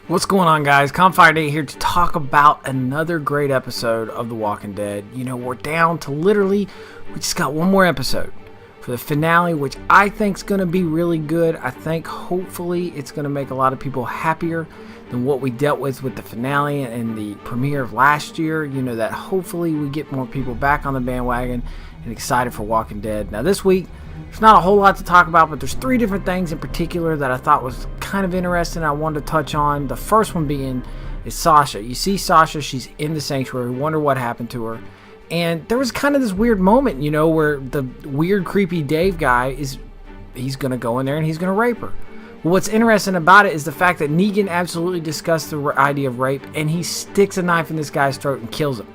What's going on, guys? Calmfirenate here to talk about another great episode of The Walking Dead. You know, we're down to we just got one more episode for the finale, which I think is going to be really good. I think hopefully it's going to make a lot of people happier than what we dealt with the finale and the premiere of last year. You know, that hopefully we get more people back on the bandwagon and excited for Walking Dead. Now this week, there's not a whole lot to talk about, but there's three different things in particular that I thought was kind of interesting I wanted to touch on. The first one being is Sasha. You see Sasha, she's in the sanctuary, wonder what happened to her. And there was kind of this weird moment, you know, where the weird, creepy Dave guy he's going to go in there and he's going to rape her. Well, what's interesting about it is the fact that Negan absolutely discussed the idea of rape, and he sticks a knife in this guy's throat and kills him.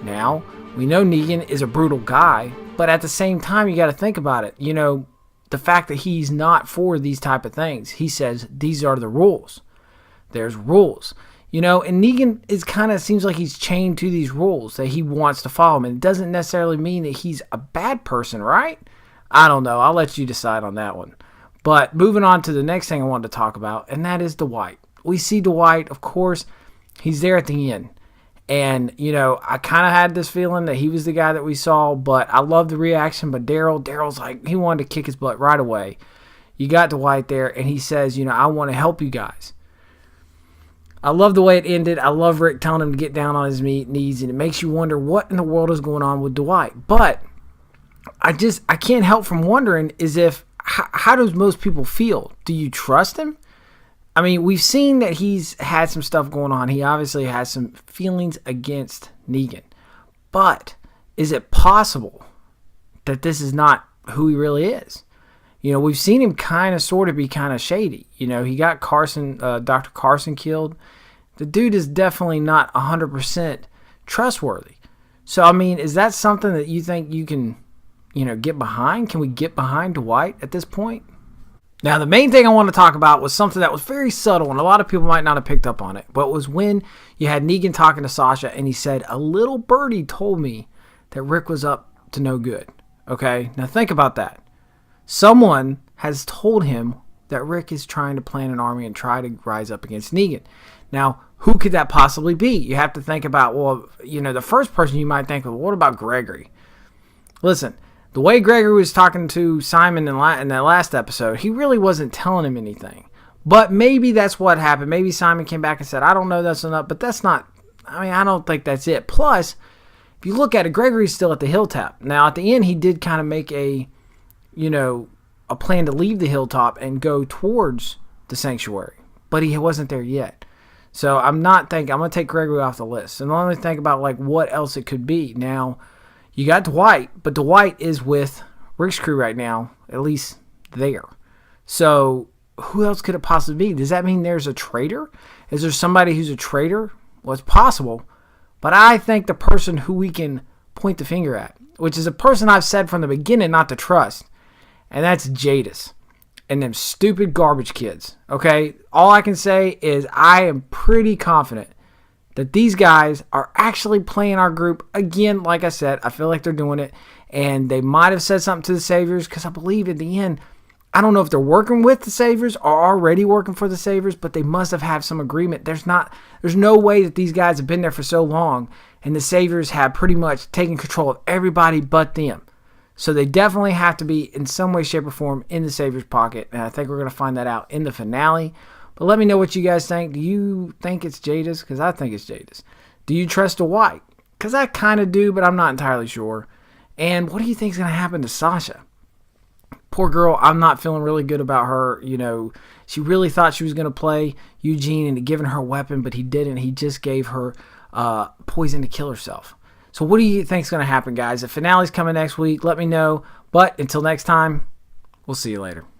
Now, we know Negan is a brutal guy, but at the same time, you got to think about it. You know, the fact that he's not for these type of things. He says, these are the rules. There's rules. You know, and Negan is kind of seems like he's chained to these rules that he wants to follow them. And it doesn't necessarily mean that he's a bad person, right? I don't know. I'll let you decide on that one. But moving on to the next thing I wanted to talk about, and that is Dwight. We see Dwight, of course, he's there at the end. And, you know, I kind of had this feeling that he was the guy that we saw, but I love the reaction. But Daryl's like, he wanted to kick his butt right away. You got Dwight there, and he says, you know, I want to help you guys. I love the way it ended. I love Rick telling him to get down on his knees, and it makes you wonder what in the world is going on with Dwight. But I can't help from wondering how does most people feel? Do you trust him? I mean, we've seen that he's had some stuff going on. He obviously has some feelings against Negan. But is it possible that this is not who he really is? You know, we've seen him kind of sort of be kind of shady. You know, he got Dr. Carson killed. The dude is definitely not 100% trustworthy. So, I mean, is that something that you think you can, you know, get behind? Can we get behind Dwight at this point? Now, the main thing I want to talk about was something that was very subtle, and a lot of people might not have picked up on it, but it was when you had Negan talking to Sasha, and he said, a little birdie told me that Rick was up to no good. Okay? Now, think about that. Someone has told him that Rick is trying to plan an army and try to rise up against Negan. Now, who could that possibly be? You have to think about, well, you know, the first person you might think of, what about Gregory? Listen, the way Gregory was talking to Simon in that last episode, he really wasn't telling him anything. But maybe that's what happened. Maybe Simon came back and said, I don't know that's enough, but that's not, I don't think that's it. Plus, if you look at it, Gregory's still at the hilltop. Now, at the end, he did kind of make a plan to leave the hilltop and go towards the sanctuary. But he wasn't there yet. So I'm going to take Gregory off the list. And let me think about, like, what else it could be. Now, you got Dwight, but Dwight is with Rick's crew right now, at least there. So who else could it possibly be? Does that mean there's a traitor? Is there somebody who's a traitor? Well, it's possible. But I think the person who we can point the finger at, which is a person I've said from the beginning not to trust, and that's Jadis and them stupid garbage kids. Okay? All I can say is I am pretty confident that these guys are actually playing our group. Again, like I said, I feel like they're doing it. And they might have said something to the Saviors, because I believe at the end, I don't know if they're working with the Saviors or already working for the Saviors, but they must have had some agreement. There's no way that these guys have been there for so long and the Saviors have pretty much taken control of everybody but them. So they definitely have to be in some way, shape, or form in the Saviors' pocket. And I think we're going to find that out in the finale. But let me know what you guys think. Do you think it's Jadis? Because I think it's Jadis. Do you trust Dwight? Because I kind of do, but I'm not entirely sure. And what do you think is going to happen to Sasha? Poor girl, I'm not feeling really good about her. You know, she really thought she was going to play Eugene and given her a weapon, but he didn't. He just gave her poison to kill herself. So what do you think is going to happen, guys? The finale's coming next week. Let me know. But until next time, we'll see you later.